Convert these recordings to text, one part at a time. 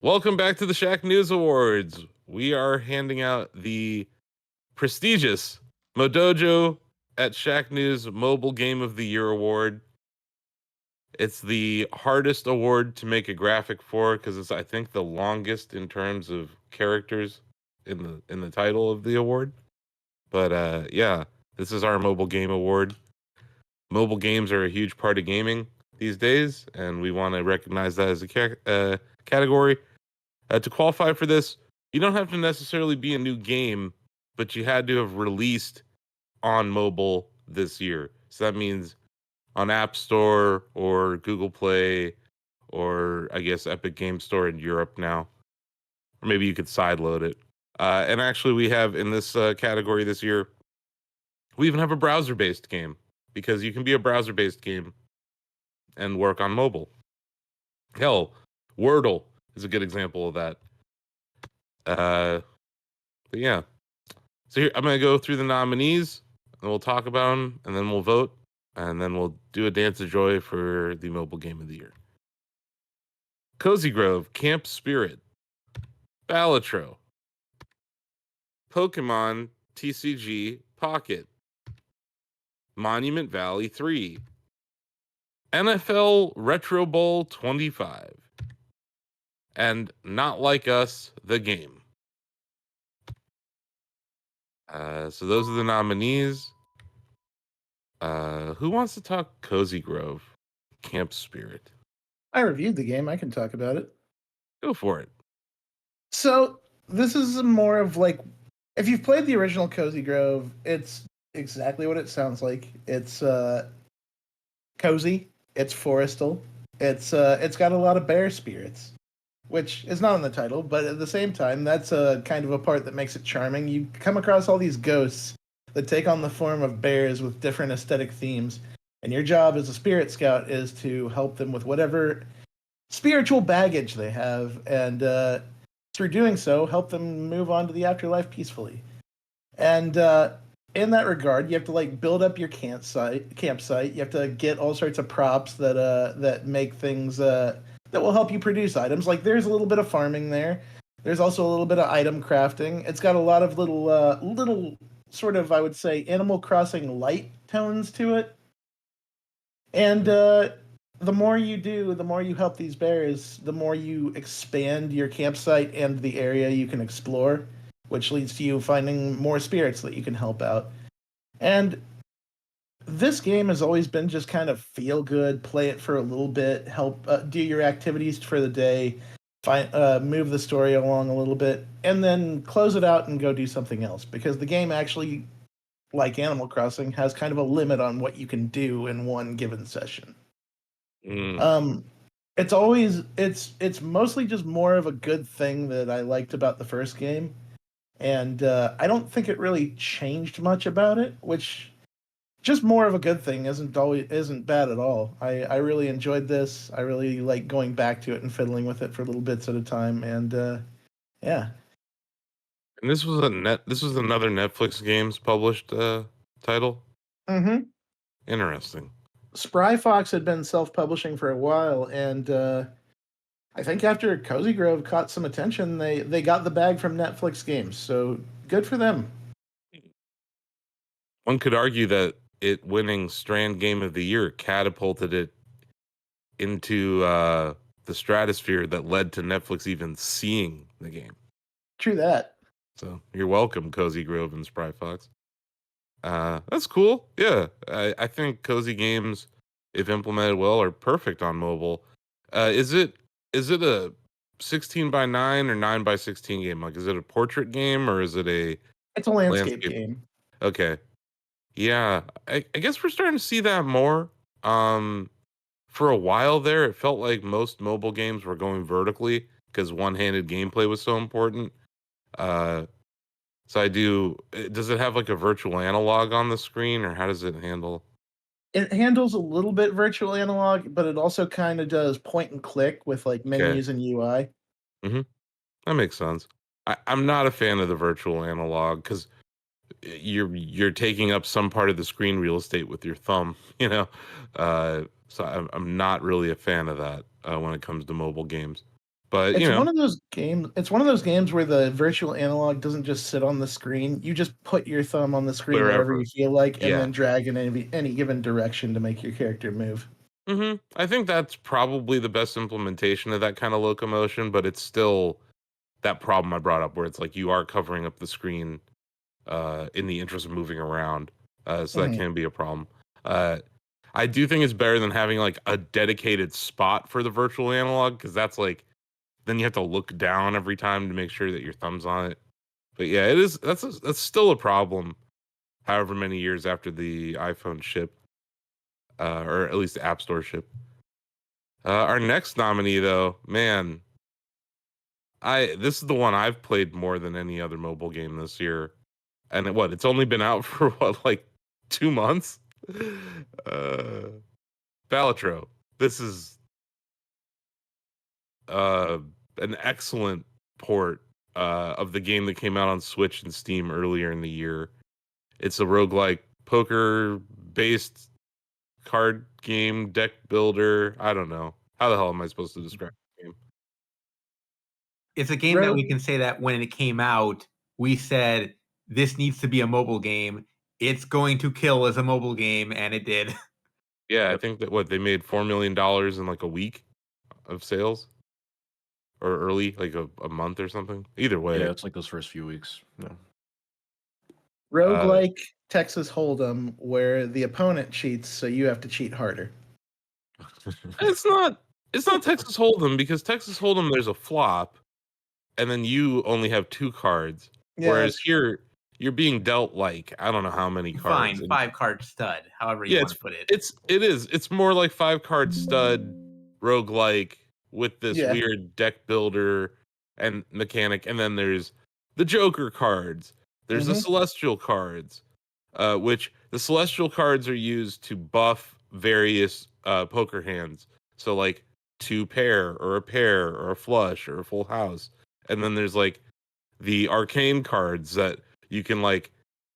Welcome back to the Shacknews Awards. We are handing out the prestigious Modojo at Shacknews Mobile Game of the Year award. It's the hardest award to make a graphic for because it's, I think, the longest in terms of characters in the title of the award. But yeah, this is our mobile game award. Mobile games are a huge part of gaming these days, and we want to recognize that as a category. To qualify for this, you don't have to necessarily be a new game, but you had to have released on mobile this year. So that means on App Store or Google Play or I guess Epic Game Store in Europe now. Or maybe you could sideload it. And actually, we have in this category this year, we even have a browser-based game because you can be a browser-based game and work on mobile. Hell, Wordle is a good example of that. But yeah. So here, I'm going to go through the nominees, and we'll talk about them, and then we'll vote, and then we'll do a dance of joy for the mobile game of the year. Cozy Grove, Camp Spirit, Balatro, Pokemon TCG Pocket, Monument Valley 3, NFL Retro Bowl 25, and Not Like Us, the game. So those are the nominees. Who wants to talk Cozy Grove, Camp Spirit? I reviewed the game. I can talk about it. Go for it. So this is more of like, if you've played the original Cozy Grove, it's exactly what it sounds like. It's cozy. It's forestal. It's got a lot of bear spirits, which is not in the title, but at the same time, that's a kind of a part that makes it charming. You come across all these ghosts that take on the form of bears with different aesthetic themes, and your job as a spirit scout is to help them with whatever spiritual baggage they have, and through doing so, help them move on to the afterlife peacefully. And in that regard, you have to like build up your campsite. You have to get all sorts of props that make things that will help you produce items. Like there's a little bit of farming there. There's also a little bit of item crafting. It's got a lot of little sort of, I would say, Animal Crossing light tones to it. And the more you do, the more you help these bears, the more you expand your campsite and the area you can explore, which leads to you finding more spirits that you can help out. And this game has always been just kind of feel good, play it for a little bit, help do your activities for the day, move the story along a little bit, and then close it out and go do something else. Because the game actually, like Animal Crossing, has kind of a limit on what you can do in one given session. It's mostly just more of a good thing that I liked about the first game. And I don't think it really changed much about it, which just more of a good thing isn't bad at all. I really enjoyed this. I really like going back to it and fiddling with it for little bits at a time. And yeah. And this was another Netflix Games published title. Mm-hmm. Interesting. Spry Fox had been self-publishing for a while, and I think after Cozy Grove caught some attention, they got the bag from Netflix Games, so good for them. One could argue that it winning Strand Game of the Year catapulted it into the stratosphere that led to Netflix even seeing the game. True that. So you're welcome, Cozy Grove and Spry Fox. That's cool. Yeah, I think cozy games, if implemented well, are perfect on mobile. Is it a 16:9 or 9:16 game? Like, is it a portrait game or is it a? It's a landscape game. Okay. Yeah, I guess we're starting to see that more. For a while there, it felt like most mobile games were going vertically because one-handed gameplay was so important. So does it have like a virtual analog on the screen, or how does it handle? It handles a little bit virtual analog, but it also kind of does point and click with like menus and UI. Mm-hmm. That makes sense. I'm not a fan of the virtual analog because you're taking up some part of the screen real estate with your thumb, so I'm not really a fan of that when it comes to mobile games. But It's you know, one of those games. It's one of those games where the virtual analog doesn't just sit on the screen. You just put your thumb on the screen wherever wherever. you feel like, and Yeah. then drag in any given direction to make your character move. I think that's probably the best implementation of that kind of locomotion, but it's still that problem I brought up where it's like you are covering up the screen in the interest of moving around. So that Mhm. can be a problem. Uh, I do think it's better than having like a dedicated spot for the virtual analog because that's like then you have to look down every time to make sure that your thumb's on it. But yeah, it is that's still a problem. However many years after the iPhone ship, or at least the App Store ship. Our next nominee, though, man, this is the one I've played more than any other mobile game this year, and it's only been out for what, like 2 months? Uh, Balatro. This is uh an excellent port of the game that came out on Switch and Steam earlier in the year. It's a roguelike poker based card game, deck builder. I don't know. How the hell am I supposed to describe the game? It's a game that we can say that when it came out, we said this needs to be a mobile game. It's going to kill as a mobile game, and it did. Yeah, I think that they made $4 million in like a week of sales or early, like a month or something. Either way, Yeah, it's like those first few weeks. No. Roguelike Texas Hold'em, where the opponent cheats, so you have to cheat harder. it's not Texas Hold'em because Texas Hold'em there's a flop, and then you only have 2 cards. Yeah, Whereas here you're being dealt like I don't know how many cards. Fine, 5-card stud, however you Yeah, want to put it. it's more like 5-card stud roguelike with this Yeah. weird deck builder and mechanic, and then there's the Joker cards. There's the Mhm. Celestial cards, which the Celestial cards are used to buff various poker hands. So like 2 pair or a pair or a flush or a full house. And then there's like the arcane cards that you can like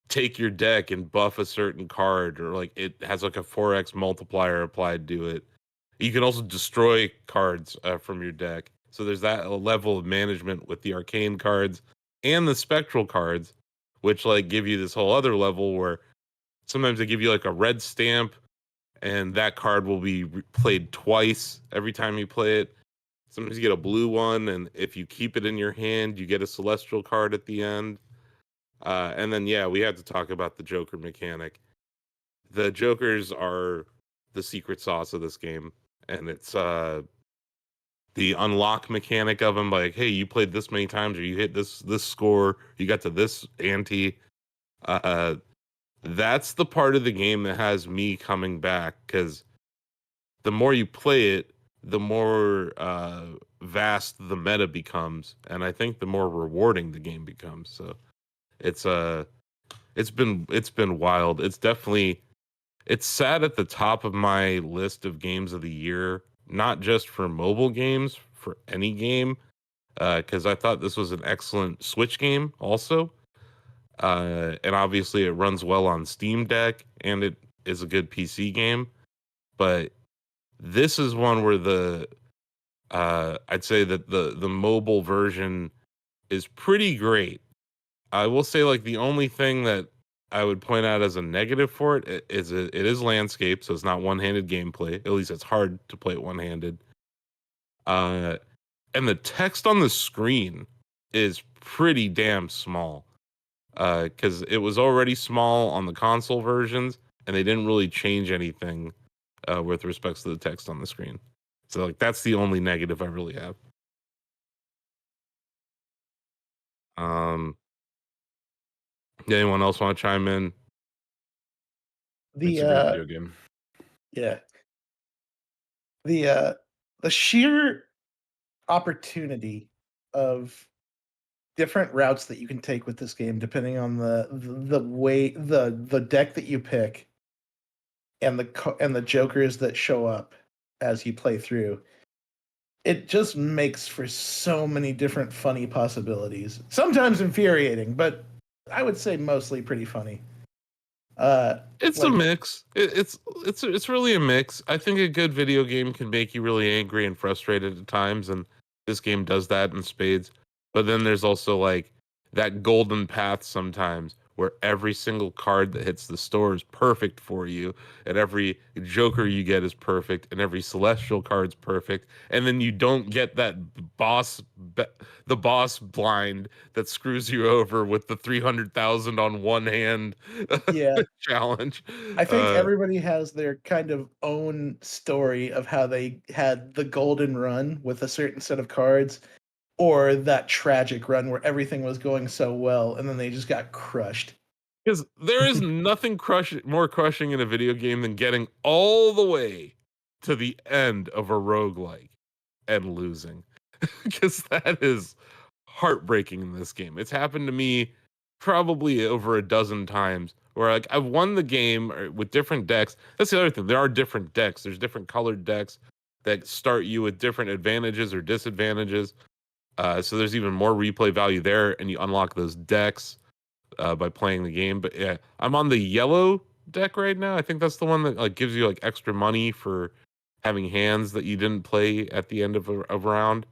take your deck and buff a certain card, or like it has like a 4x multiplier applied to it. You can also destroy cards from your deck. So there's that level of management with the arcane cards and the spectral cards, which like give you this whole other level where sometimes they give you like a red stamp and that card will be played twice every time you play it. Sometimes you get a blue one, and if you keep it in your hand, you get a celestial card at the end. And then, yeah, we have to talk about the Joker mechanic. The Jokers are the secret sauce of this game, and it's the unlock mechanic of them. Like, hey, you played this many times, or you hit this score, you got to this ante. Uh, that's the part of the game that has me coming back because the more you play it, the more vast the meta becomes, and I think the more rewarding the game becomes. So it's it's been wild. It's sat at the top of my list of games of the year, not just for mobile games, for any game, because I thought this was an excellent Switch game also. And obviously it runs well on Steam Deck and it is a good PC game. But this is one where I'd say that the mobile version is pretty great. I will say like the only thing that I would point out as a negative for it it is landscape, so it's not one-handed gameplay. At least it's hard to play it one-handed. Uh, and the text on the screen is pretty damn small. Because it was already small on the console versions, and they didn't really change anything with respects to the text on the screen. So like that's the only negative I really have. Um, anyone else want to chime in? It's a great video game. Yeah. The sheer opportunity of different routes that you can take with this game, depending on the way the deck that you pick, and the jokers that show up as you play through. It just makes for so many different funny possibilities. Sometimes infuriating, but I would say mostly pretty funny. It's a mix. It's really a mix. I think a good video game can make you really angry and frustrated at times, and This game does that in spades. But then there's also like that golden path sometimes where every single card that hits the store is perfect for you, and every Joker you get is perfect, and every Celestial card's perfect, and then you don't get that the boss blind that screws you over with the 300,000 on one hand Yeah. challenge. I think everybody has their kind of own story of how they had the golden run with a certain set of cards, or that tragic run where everything was going so well and then they just got crushed. Because there is nothing more crushing in a video game than getting all the way to the end of a roguelike and losing. Because that is heartbreaking in this game. It's happened to me probably over a dozen times where like I've won the game with different decks. That's the other thing. There are different decks. There's different colored decks that start you with different advantages or disadvantages. So there's even more replay value there, and you unlock those decks by playing the game. But yeah, I'm on the yellow deck right now. I think that's the one that like gives you like extra money for having hands that you didn't play at the end of a round.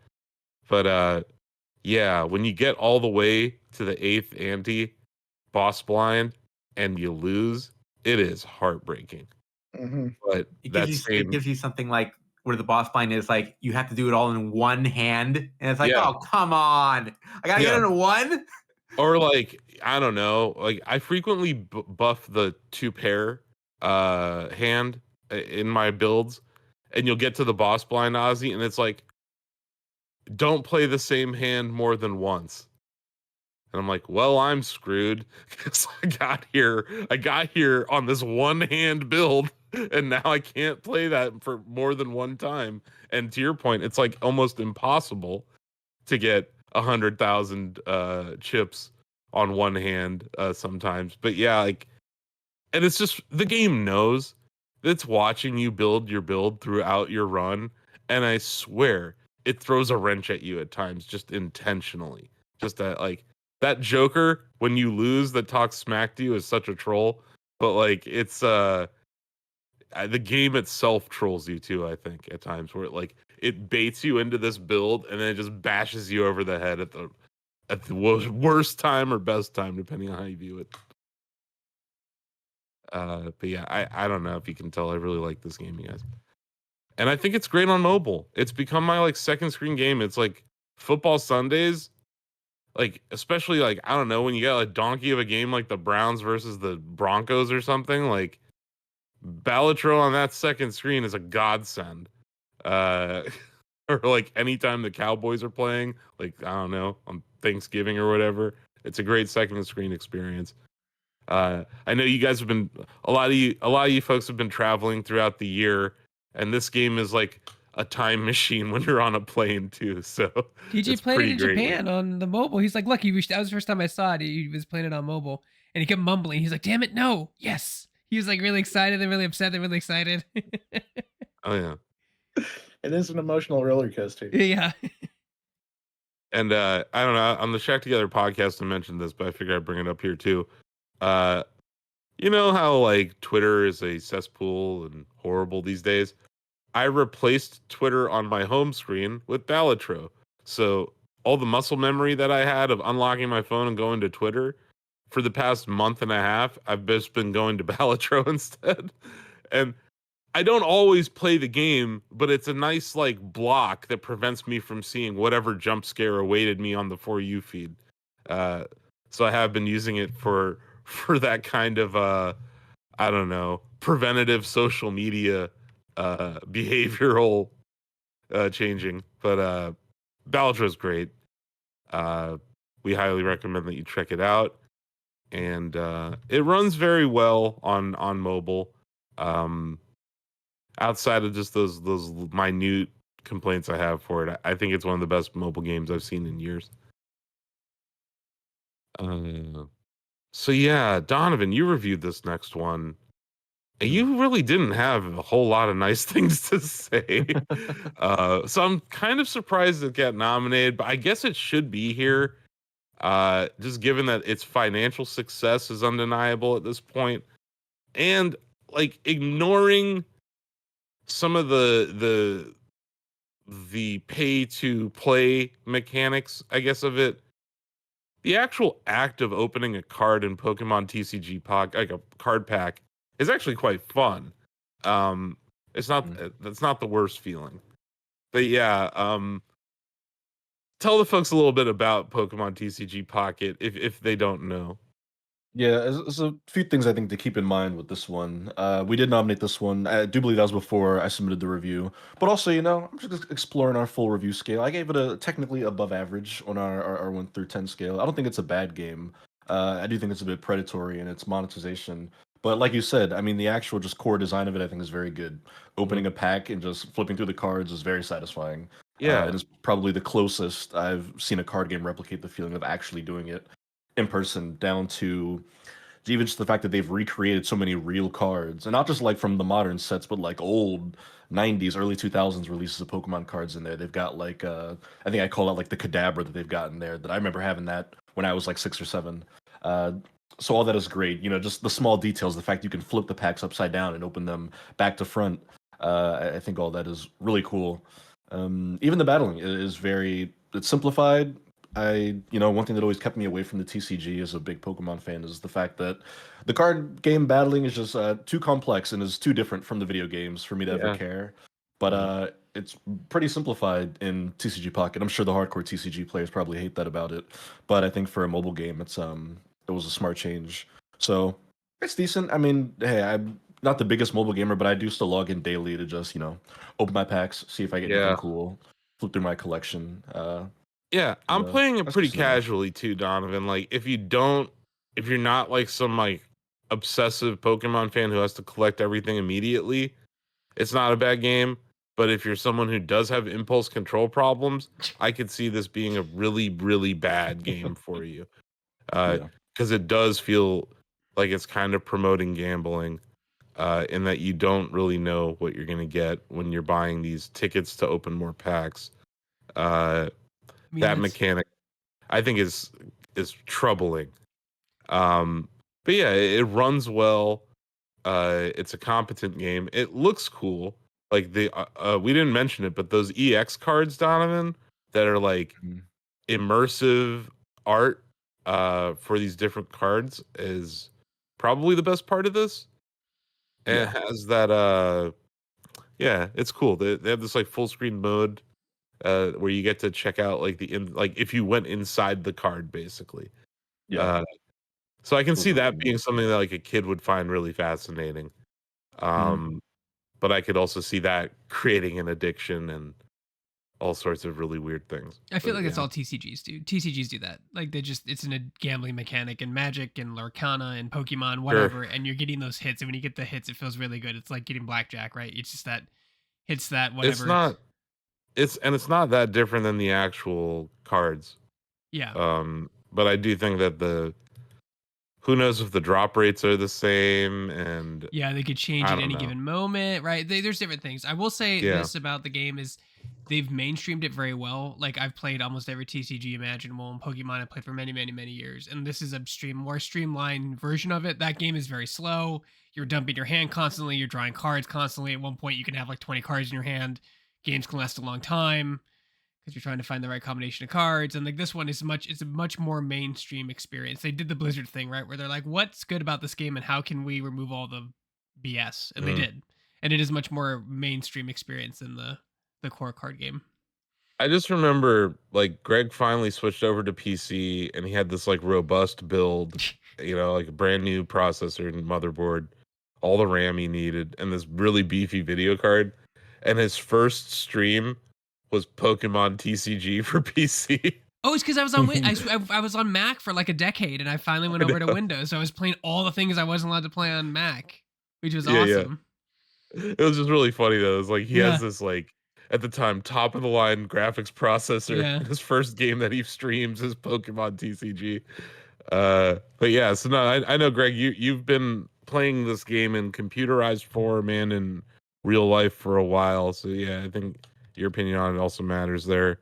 But yeah, when you get all the way to the 8th ante boss blind and you lose, it is heartbreaking. Mm-hmm. But it gives you something like where the boss blind is like you have to do it all in one hand, and it's like, oh come on, I gotta get it in one. Or like I don't know, like I frequently buff the 2-pair hand in my builds, and you'll get to the boss blind Ozzy, and it's like, don't play the same hand more than once. And I'm like, well, I'm screwed because I got here on this one hand build, and now I can't play that for more than one time. And to your point, it's like almost impossible to get 100,000 chips on one hand sometimes. But yeah, like, and it's just the game knows it's watching you build your build throughout your run, and I swear it throws a wrench at you at times, just intentionally. Just that, like, that Joker when you lose that talks smack to you is such a troll, but like it's the game itself trolls you too. I think at times where it baits you into this build and then it just bashes you over the head at the worst time or best time depending on how you view it. But yeah, I don't know if you can tell. I really like this game, you guys. And I think it's great on mobile. It's become my like second screen game. It's like football Sundays, like especially like I don't know when you got a donkey of a game like the Browns versus the Broncos or something. Like Balatro on that second screen is a godsend. Or like anytime the Cowboys are playing, like I don't know on Thanksgiving or whatever, it's a great second screen experience. I know you guys have been a lot of you folks have been traveling throughout the year, and this game is like a time machine when you're on a plane too. So TJ played it in Japan on the mobile. He's like, look, that was the first time I saw it. He was playing it on mobile, and he kept mumbling. He's like, damn it, no, yes. He was like really excited, then really upset, then really excited. Oh yeah, it is an emotional roller coaster. Yeah. And I don't know, on the Shack Together podcast I mentioned this, but I figured I'd bring it up here too. You know how like Twitter is a cesspool and horrible these days? I replaced Twitter on my home screen with Balatro. So all the muscle memory that I had of unlocking my phone and going to Twitter for the past month and a half, I've just been going to Balatro instead. And I don't always play the game, but it's a nice like block that prevents me from seeing whatever jump scare awaited me on the For You feed. So I have been using it for that kind of I don't know, preventative social media behavioral changing. But Balatro is great. We highly recommend that you check it out, and it runs very well on mobile. Outside of just those minute complaints I have for it, I think it's one of the best mobile games I've seen in years. So yeah, Donovan, you reviewed this next one. And you really didn't have a whole lot of nice things to say. So I'm kind of surprised it got nominated, but I guess it should be here. Just given that its financial success is undeniable at this point. And like ignoring some of the the pay to play mechanics, I guess, of it, the actual act of opening a card in Pokemon TCG pack, like a card pack, is actually quite fun. Um, it's not that's not the worst feeling. But yeah, tell the folks a little bit about Pokemon TCG Pocket if they don't know. Yeah, there's a few things I think to keep in mind with this one. We did nominate this one. I do believe that was before I submitted the review. But also, I'm just exploring our full review scale. I gave it a technically above average on our 1 through 10 scale. I don't think it's a bad game. I do think it's a bit predatory in its monetization. But like you said, I mean, the actual just core design of it, I think, is very good. Opening a pack and just flipping through the cards is very satisfying. Yeah, And it's probably the closest I've seen a card game replicate the feeling of actually doing it in person, down to even just the fact that they've recreated so many real cards, and not just like from the modern sets, but like old 90s, early 2000s releases of Pokemon cards in there. They've got like I think I call it like the Kadabra that they've got in there, that I remember having that when I was like 6 or 7. So all that is great. Just the small details, the fact you can flip the packs upside down and open them back to front. I think all that is really cool. Even the battling is it's simplified. One thing that always kept me away from the TCG as a big Pokemon fan is the fact that the card game battling is just too complex and is too different from the video games for me to ever Yeah. care. But it's pretty simplified in TCG Pocket. I'm sure the hardcore TCG players probably hate that about it, but I think for a mobile game, it was a smart change. So it's decent. I mean, hey, I'm not the biggest mobile gamer, but I do still log in daily to just open my packs, see if I get Yeah. anything cool, flip through my collection. Yeah, I'm playing it that's pretty decent enough. casually too, Donovan. Like if you're not like some like obsessive Pokemon fan who has to collect everything immediately, it's not a bad game. But if you're someone who does have impulse control problems, I could see this being a really, really bad game for you. Yeah. Because it does feel like it's kind of promoting gambling, in that you don't really know what you're gonna get when you're buying these tickets to open more packs. I mean, That that's- mechanic, I think, is troubling. But yeah, it runs well. It's a competent game. It looks cool. Like we didn't mention it, but those EX cards, Donovan, that are like Mhm. immersive art for these different cards is probably the best part of this. And Yeah. it has that yeah, it's cool. They have this like full screen mode where you get to check out like like if you went inside the card basically. Yeah. Uh, so I can Those see are that really being nice. something that like a kid would find really fascinating. Mhm. But I could also see that creating an addiction and all sorts of really weird things. I feel But like it's yeah. all TCGs do. TCGs do that. Like it's in a gambling mechanic in Magic and Lorcana and Pokemon, whatever, and you're getting those hits. And when you get the hits, it feels really good. It's like getting blackjack, right? It's just that hits that It's whatever. not it's not that different than the actual cards. Yeah. But I do think that who knows if the drop rates are the same, and Yeah, they could change I at don't any know. given moment, right? There's different things. I will say Yeah. this about the game is they've mainstreamed it very well. Like I've played almost every TCG imaginable, and Pokemon I played for many, many, many years. And this is a more streamlined version of it. That game is very slow. You're dumping your hand constantly. You're drawing cards constantly. At one point, you can have like 20 cards in your hand. Games can last a long time because you're trying to find the right combination of cards. And like this one is it's a much more mainstream experience. They did the Blizzard thing, right? Where they're like, what's good about this game and how can we remove all the BS? And they Mm. did. And it is much more mainstream experience than the core card game. I just remember like Greg finally switched over to PC and he had this like robust build, like a brand new processor and motherboard, all the RAM he needed, and this really beefy video card. And his first stream was Pokemon TCG for PC. Oh, it's because I was on I was on Mac for like a decade, and I finally went I over to know. Windows. So I was playing all the things I wasn't allowed to play on Mac, which was Yeah, yeah. awesome. It was just really funny though. It's like he Yeah. has this like at the time top of the line graphics processor. Yeah. And his first game that he streams is Pokemon TCG. But yeah, so no, I know Greg, you've been playing this game in computerized form and in real life for a while. So yeah, I think your opinion on it also matters there.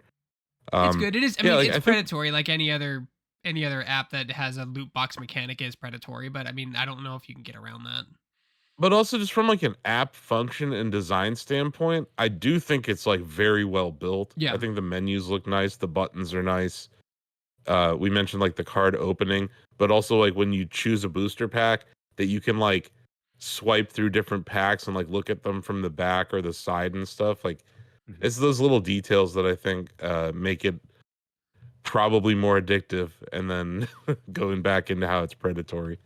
It's good. It is. I yeah, mean, like, it's I think- predatory, like any other app that has a loot box mechanic is predatory. But I mean, I don't know if you can get around that. But also just from like an app function and design standpoint, I do think it's like very well built. Yeah. I think the menus look nice, the buttons are nice. We mentioned like the card opening, but also like when you choose a booster pack that you can like swipe through different packs and like look at them from the back or the side and stuff. Like it's those little details that I think make it probably more addictive and then going back into how it's predatory.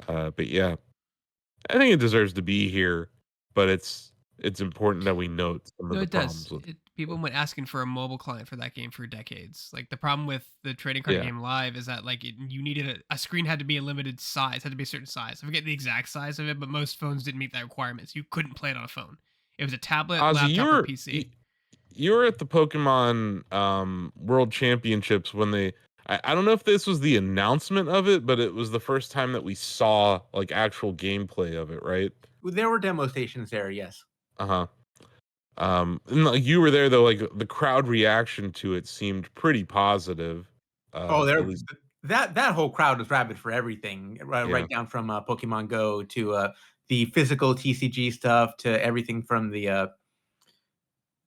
But yeah, I think it deserves to be here, but it's important that we note some of No, the it does. problems with People went asking for a mobile client for that game for decades. Like the problem with the trading card yeah. game Live is that like you needed a screen had to be a limited size, had to be a certain size. I forget the exact size of it, but most phones didn't meet that requirement. So you couldn't play it on a phone. It was a tablet, Ozzy, laptop, or PC. you were at the Pokemon World Championships when I don't know if this was the announcement of it, but it was the first time that we saw like actual gameplay of it, right? There were demo stations there, yes. Uh-huh. And like you were there though, like the crowd reaction to it seemed pretty positive. Oh, At there least that whole crowd was rabid for everything, yeah. right down from Pokemon Go to the physical TCG stuff to everything from the.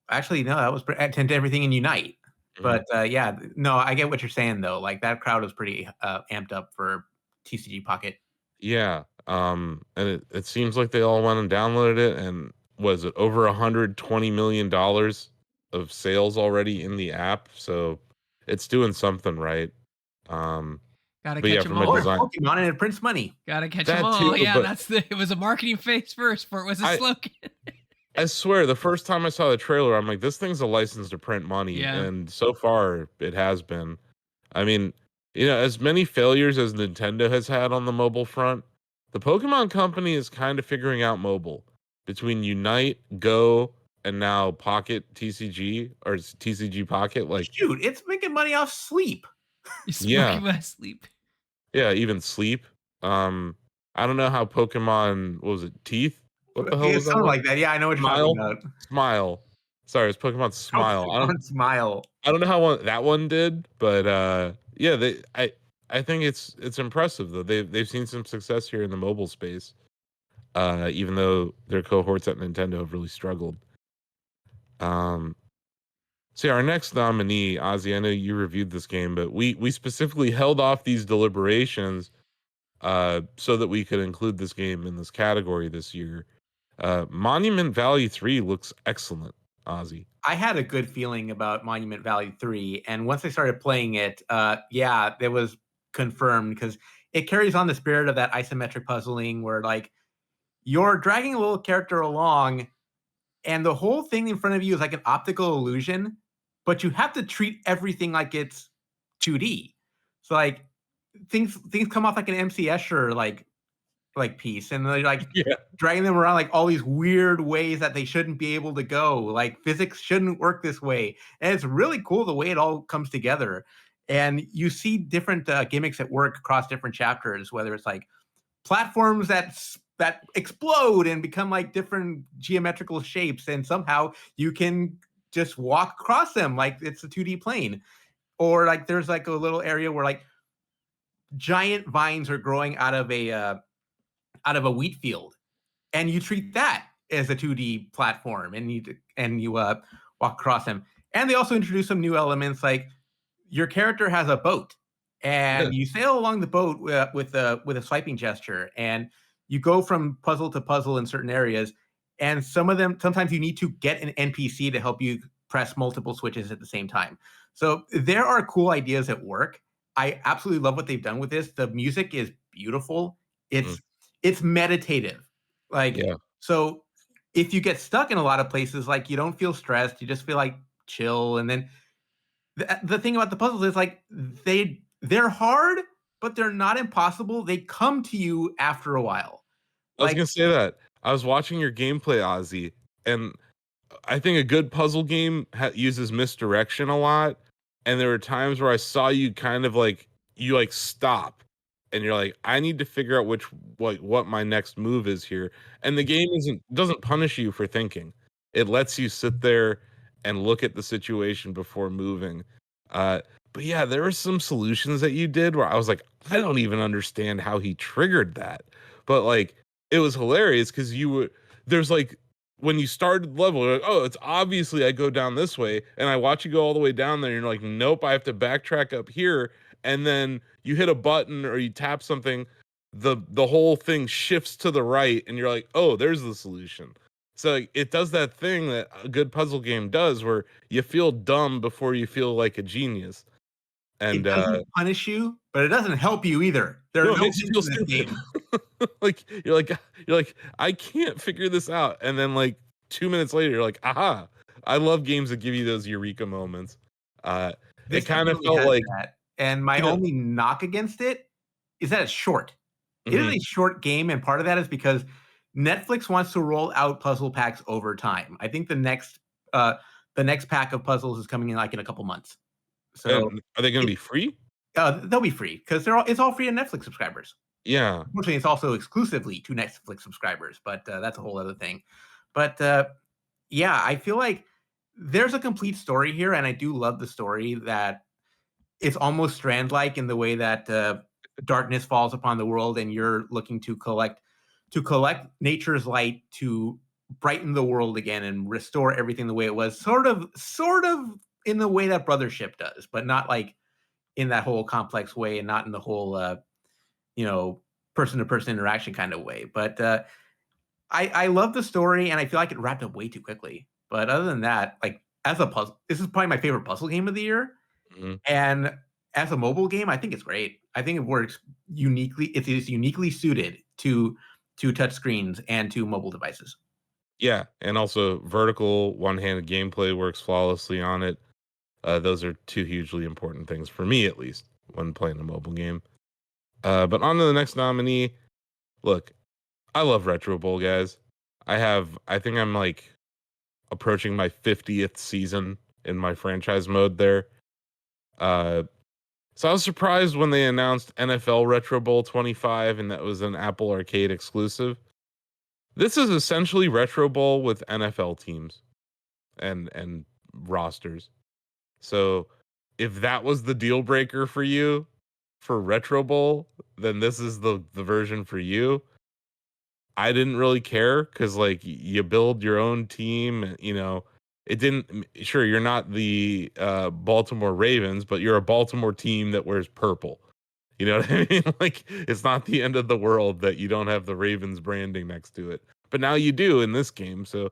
Actually, no, that was to everything in Unite. Mhm. But yeah, no, I get what you're saying though. Like that crowd was pretty amped up for TCG Pocket. Yeah. And it seems like they all went and downloaded it, and was it over $120 million of sales already in the app? So it's doing something right. Um, Gotta but catch yeah, them from a Oh, all. it's design Pokemon and it prints money. Gotta catch them that all. too, Yeah, but it was a marketing phase first for it was a I slogan. I swear the first time I saw the trailer, I'm like, this thing's a license to print money, Yeah. and so far it has been. I mean, as many failures as Nintendo has had on the mobile front, the Pokemon Company is kind of figuring out mobile between Unite, Go, and now Pocket TCG or TCG Pocket. Like, Shoot, it's making money off sleep. You're yeah, smoking my sleep. yeah, even Sleep. I don't know how Pokemon, what was it, Teeth? What the hell was It's that something one? like that. Yeah, I know what you're talking Smile, about. Smile. Sorry, it's Pokemon Smile. Pokemon Smile. I don't know how that one did, but yeah, I think it's impressive though. They've seen some success here in the mobile space, even though their cohorts at Nintendo have really struggled. Um, so yeah, our next nominee, Ozzy, I know you reviewed this game, but we specifically held off these deliberations so that we could include this game in this category this year. Monument Valley 3 looks excellent, Ozzy. I had a good feeling about Monument Valley 3, and once I started playing it, yeah, it was confirmed because it carries on the spirit of that isometric puzzling where like you're dragging a little character along and the whole thing in front of you is like an optical illusion, but you have to treat everything like it's 2D. So like things come off like an MC Escher like piece, and they're like Yeah. dragging them around like all these weird ways that they shouldn't be able to go. Like physics shouldn't work this way, and it's really cool the way it all comes together. And you see different gimmicks at work across different chapters, whether it's like platforms that explode and become like different geometrical shapes, and somehow you can just walk across them like it's a 2D plane. Or like there's like a little area where like giant vines are growing out of a wheat field, and you treat that as a 2D platform, and you walk across them. And they also introduce some new elements, like your character has a boat, and you sail along the boat with a swiping gesture, and you go from puzzle to puzzle in certain areas. And sometimes you need to get an NPC to help you press multiple switches at the same time. So there are cool ideas at work. I absolutely love what they've done with this. The music is beautiful. It's meditative. Like, Yeah. so if you get stuck in a lot of places, like you don't feel stressed, you just feel like chill. And then the thing about the puzzles is like they're hard, but they're not impossible. They come to you after a while. I was Like gonna say that. I was watching your gameplay, Ozzy, and I think a good puzzle game uses misdirection a lot. And there were times where I saw you kind of like you like stop, and you're like, I need to figure out what my next move is here. And the game doesn't punish you for thinking. It lets you sit there and look at the situation before moving. But yeah, there were some solutions that you did where I was like, I don't even understand how he triggered that. But like it was hilarious because there's like when you started the level, you're like, oh, it's obviously I go down this way, and I watch you go all the way down there, and you're like, nope, I have to backtrack up here, and then you hit a button or you tap something, the whole thing shifts to the right, and you're like, oh, there's the solution. So like, it does that thing that a good puzzle game does, where you feel dumb before you feel like a genius. And It doesn't punish you, but it doesn't help you either. There no, are it no makes you feel hints in this stupid. game. Like you're like I can't figure this out, and then like 2 minutes later you're like, aha. I love games that give you those eureka moments. It This kind of definitely felt has like that. And my you know, only knock against it is that it's short. It is mhm, a short game, and part of that is because Netflix wants to roll out puzzle packs over time. I think uh, the next pack of puzzles is coming in like in a couple months. So and are they going to it, be free? they'll be free because it's all free to Netflix subscribers. Yeah. Unfortunately, it's also exclusively to Netflix subscribers, but that's a whole other thing. But yeah, I feel like there's a complete story here, and I do love the story that it's almost Strand-like in the way that darkness falls upon the world, and you're looking to collect nature's light to brighten the world again and restore everything the way it was. Sort of in the way that Brothership does, but not like in that whole complex way, and not in the whole you know, person-to-person interaction kind of way. But I love the story, and I feel like it wrapped up way too quickly. But other than that, like as a puzzle, this is probably my favorite puzzle game of the year. Mhm. And as a mobile game, I think it's great. I think it works uniquely. It is uniquely suited to touch screens and to mobile devices. Yeah, and also vertical one-handed gameplay works flawlessly on it. Those are two hugely important things for me, at least, when playing a mobile game. But on to the next nominee. Look, I love Retro Bowl, guys. I think I'm like approaching my 50th season in my franchise mode there. Uh, so I was surprised when they announced NFL Retro Bowl 25, and that was an Apple Arcade exclusive. This is essentially Retro Bowl with NFL teams and rosters. So if that was the deal breaker for you for Retro Bowl, then this is the version for you. I didn't really care because like you build your own team, you know. It didn't sure you're not the Baltimore Ravens, but you're a Baltimore team that wears purple. You know what I mean? Like it's not the end of the world that you don't have the Ravens branding next to it. But now you do in this game. So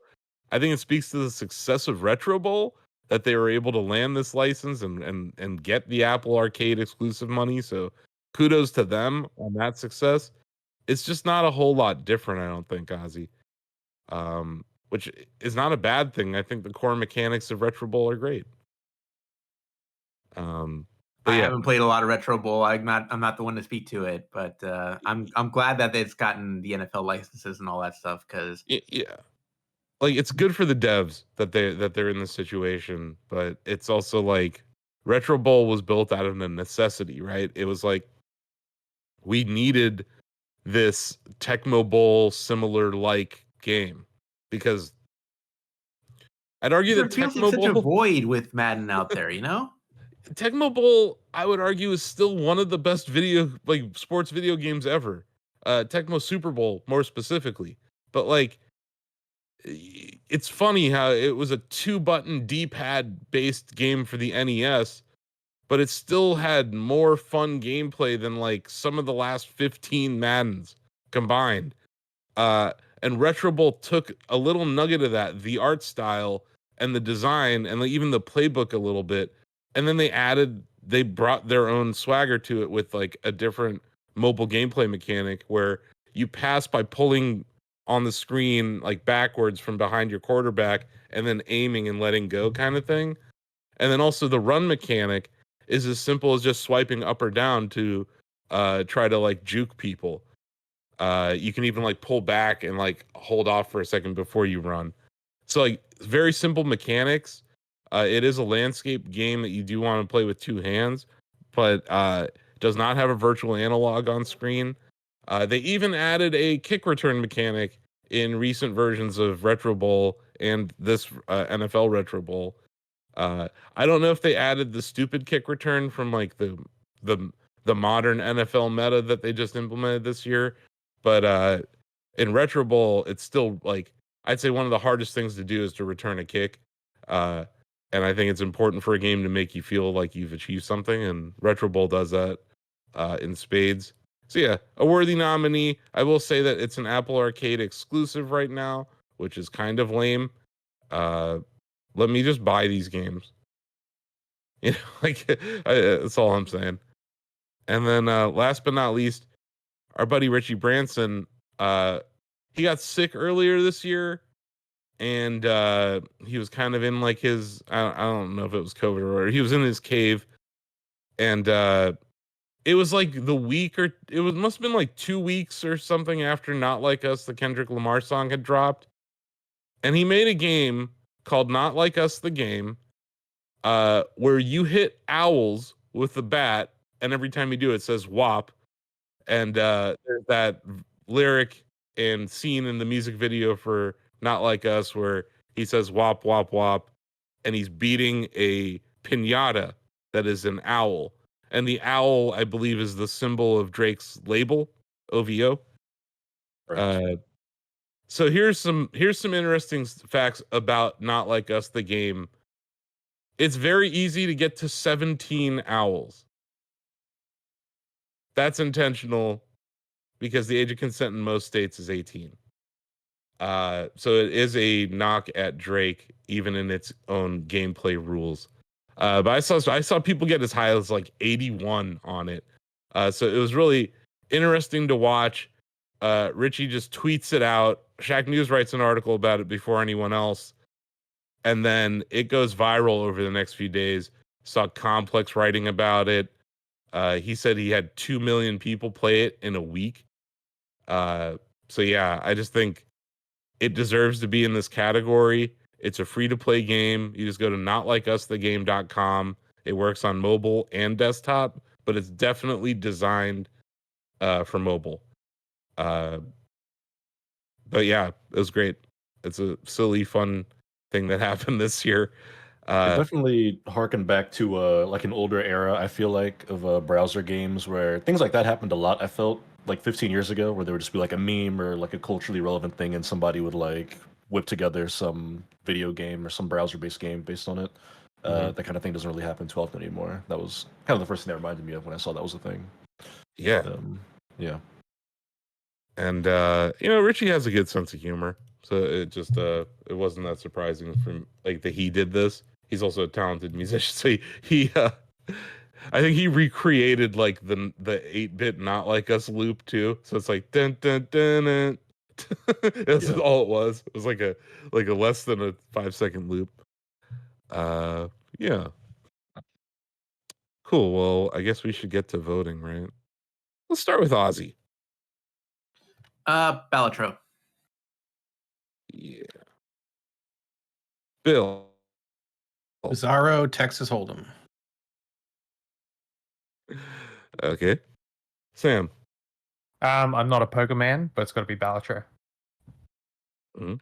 I think it speaks to the success of Retro Bowl that they were able to land this license and get the Apple Arcade exclusive money. So kudos to them on that success. It's just not a whole lot different, I don't think, Ozzy. Which is not a bad thing. I think the core mechanics of Retro Bowl are great. But I yeah, haven't played a lot of Retro Bowl. I'm not the one to speak to it, but I'm glad that it's gotten the NFL licenses and all that stuff because yeah, like it's good for the devs that they're in this situation, but it's also like Retro Bowl was built out of a necessity, right? It was like we needed this Tecmo Bowl similar like game because I'd argue there that feels like Tecmo such a Bowl void with Madden out there, you know? Tecmo Bowl, I would argue, is still one of the best sports video games ever. Tecmo Super Bowl, more specifically. But like, it's funny how it was a 2-button D-pad based game for the NES, but it still had more fun gameplay than like some of the last 15 Maddens combined. Uh, and Retro Bowl took a little nugget of that, the art style and the design, and even the playbook a little bit, and then they brought their own swagger to it with like a different mobile gameplay mechanic where you pass by pulling on the screen like backwards from behind your quarterback and then aiming and letting go kind of thing. And then also the run mechanic is as simple as just swiping up or down to try to like juke people. You can even like pull back and like hold off for a second before you run. So like very simple mechanics. It is a landscape game that you do want to play with two hands, but does not have a virtual analog on screen. They even added a kick return mechanic in recent versions of Retro Bowl and this NFL Retro Bowl. I don't know if they added the stupid kick return from like the modern NFL meta that they just implemented this year, but in Retro Bowl, it's still like I'd say one of the hardest things to do is to return a kick. And I think it's important for a game to make you feel like you've achieved something, and Retro Bowl does that in spades. So yeah, a worthy nominee. I will say that it's an Apple Arcade exclusive right now, which is kind of lame. Let me just buy these games. You know, like that's all I'm saying. And then last but not least, our buddy Richie Branson, he got sick earlier this year, and he was kind of in like his I don't know if it was COVID or whatever. He was in his cave, and it was like the week or it was must have been like 2 weeks or something after Not Like Us, the Kendrick Lamar song, had dropped, and he made a game called Not Like Us the Game, where you hit owls with the bat, and every time you do it says WAP, and there's that lyric and scene in the music video for Not Like Us where he says WAP WAP WAP, and he's beating a piñata that is an owl, and the owl I believe is the symbol of Drake's label OVO. Right. So here's some interesting facts about Not Like Us the game. It's very easy to get to 17 owls. That's intentional because the age of consent in most states is 18. So it is a knock at Drake, even in its own gameplay rules. But I saw people get as high as like 81 on it. So it was really interesting to watch. Richie just tweets it out. Shacknews writes an article about it before anyone else, and then it goes viral over the next few days. Saw Complex writing about it. He said he had 2 million people play it in a week. So yeah, I just think it deserves to be in this category. It's a free-to-play game. You just go to notlikeusthegame.com. It works on mobile and desktop, but it's definitely designed for mobile. But yeah, it was great. It's a silly, fun thing that happened this year. It definitely harkened back to like an older era, I feel like, of browser games where things like that happened a lot. I felt like 15 years ago, where there would just be like a meme or like a culturally relevant thing, and somebody would like whip together some video game or some browser-based game based on it. That kind of thing doesn't really happen too often anymore. That was kind of the first thing that reminded me of when I saw that was a thing. Yeah. Yeah. And Richie has a good sense of humor, so it just it wasn't that surprising from like that he did this. He's also a talented musician, so he I think he recreated like the 8-bit Not Like Us loop too. So it's like dun dun dun dun. That's all it was. It was like a less than a 5-second loop. Yeah. Cool. Well, I guess we should get to voting, right? Let's start with Ozzy. Balatro. Yeah. Bill. Bizarro Texas Hold'em. Okay. Sam. I'm not a poker man, but it's got to be Balatro. Mm-hmm.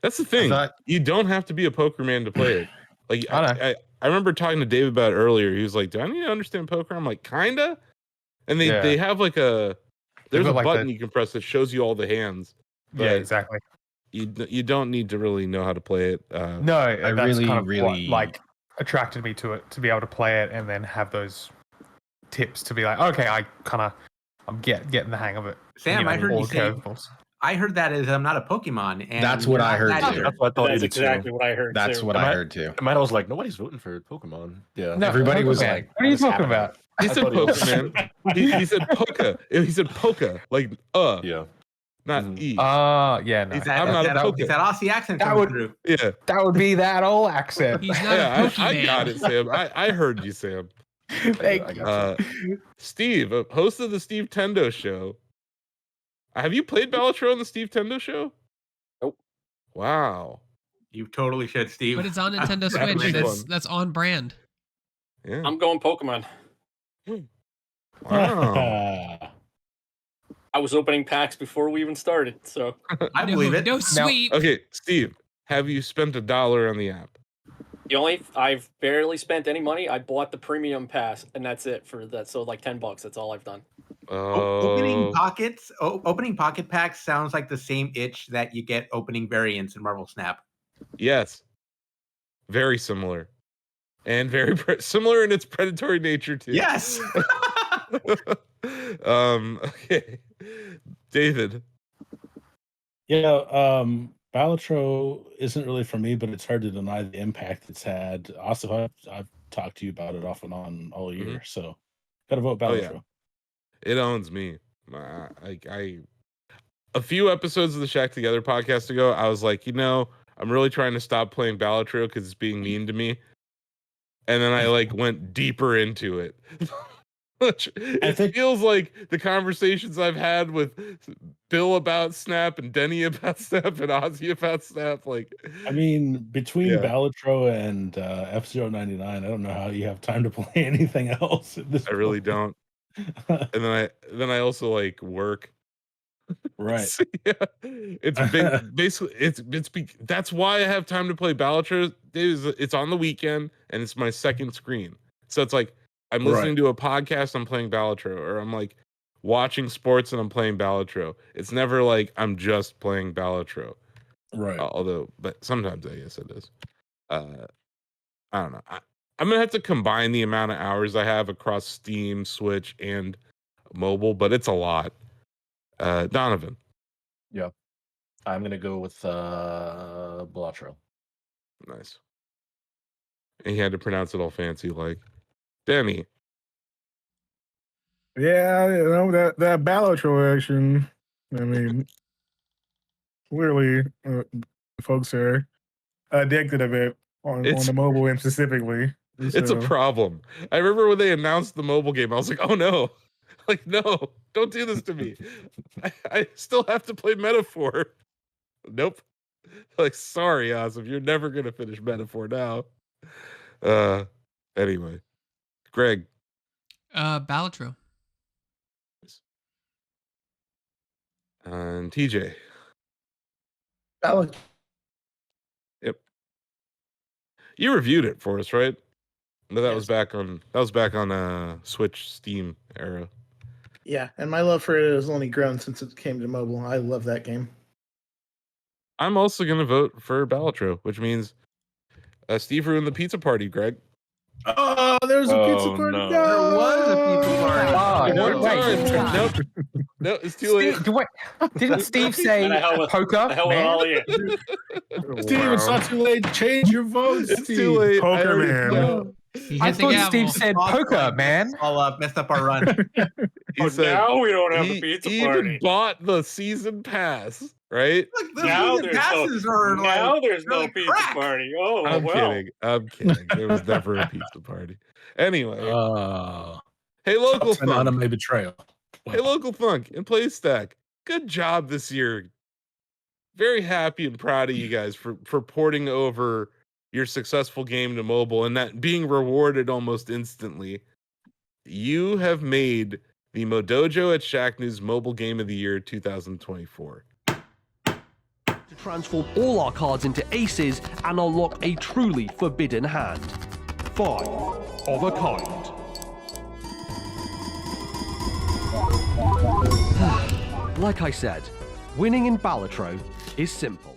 That's the thing. You don't have to be a poker man to play it. Like I remember talking to Dave about it earlier. He was like, "Do I need to understand poker?" I'm like, "Kinda." And they have like there's a button you can press that shows you all the hands. Yeah, exactly. You don't need to really know how to play it. No, that's kind of what like attracted me to it, to be able to play it and then have those tips to be like, okay, I'm getting the hang of it. Sam, I heard you say. I heard that as I'm not a Pokemon, and that's what I heard too. That's what I thought. That's exactly what I heard. That's what I heard too. In my head, I was like, nobody's voting for Pokemon. Yeah, no, everybody was like, "What are you talking about?" He said Pokemon. he said Poka. He said Poka, like yeah, not E. Yeah, no. I'm not a Pokemon. Is that Aussie accent coming through? Yeah, that would be that old accent. He's not a Pokemon. I got it, Sam. I heard you, Sam. Thank you. Steve, host of the Steve Tendo Show. Have you played Balatro on the Steve Tendo Show? Nope. Wow. You totally should, Steve. But it's on Nintendo Switch. That's on brand. Yeah. I'm going Pokemon. Wow. I was opening packs before we even started, so I believe it. No sweet. Okay, Steve, have you spent $1 on the app? I've barely spent any money. I bought the premium pass, and that's it for that. So like $10. That's all I've done. Opening Oh, pockets, opening pocket packs sounds like the same itch that you get opening variants in Marvel Snap. yes, very similar, and very similar in its predatory nature too. Yes. Okay, David. Yeah, Balatro isn't really for me, but it's hard to deny the impact it's had. Also, I've talked to you about it off and on all year, so gotta vote Oh Balatro. yeah, it owns me. I a few episodes of the Shack Together podcast ago, I was like, I'm really trying to stop playing Balatro because it's being mean to me. And then I like went deeper into it. It feels like the conversations I've had with Bill about Snap and Denny about Snap and Ozzy about Snap. Like, I mean, between Yeah. Balatro and F-099, I don't know how you have time to play anything else at this I really point. don't. And then I also like work. Right. So, yeah, it's basically that's why I have time to play Balatro. It's on the weekend and it's my second screen. So it's like I'm listening to a podcast, I'm playing Balatro, or I'm like watching sports and I'm playing Balatro. It's never like I'm just playing Balatro. Right. But sometimes I guess it is. I don't know. I'm gonna have to combine the amount of hours I have across Steam, Switch, and mobile, but it's a lot. Donovan. Yeah. I'm gonna go with Balatro. Nice. And he had to pronounce it all fancy like Danny. Yeah, that Balatro action. I mean, clearly, folks are addicted of it on the mobile end specifically. It's a problem. I remember when they announced the mobile game, I was like, oh no. Like, no, don't do this to me. I still have to play Metaphor. Nope. Like, sorry, Awesome. You're never gonna finish Metaphor now. Anyway. Greg. Balatro. And TJ. Balatro. Yep. You reviewed it for us, right? No, that was back on Switch Steam era. Yeah, and my love for it has only grown since it came to mobile. I love that game. I'm also gonna vote for Balatro, which means Steve ruined the pizza party, Greg. Oh, there's a pizza party. No. There was a pizza party. One time. Nope. No, it's too late. Didn't Steve say poker? The hell with all of you. Steve, it's not too late to change your vote. It's Steve. too late. Poker I already man. know. He I hit the thought gavel. Steve said poker, man. All messed up our run. He said Now we don't have he a pizza even party. bought the season pass, right? Look, the Now season there's passes no, are now like there's no really pizza crack. party. Oh, I'm well. kidding. There was never a pizza party. Anyway, hey local An funk. anime betrayal. Hey local funk and PlayStack. Good job this year. Very happy and proud of you guys for porting over your successful game to mobile and that being rewarded almost instantly. You have made the Modojo at Shacknews Mobile Game of the Year 2024. To transform all our cards into aces and unlock a truly forbidden hand. 5 of a kind. Like I said, winning in Balatro is simple.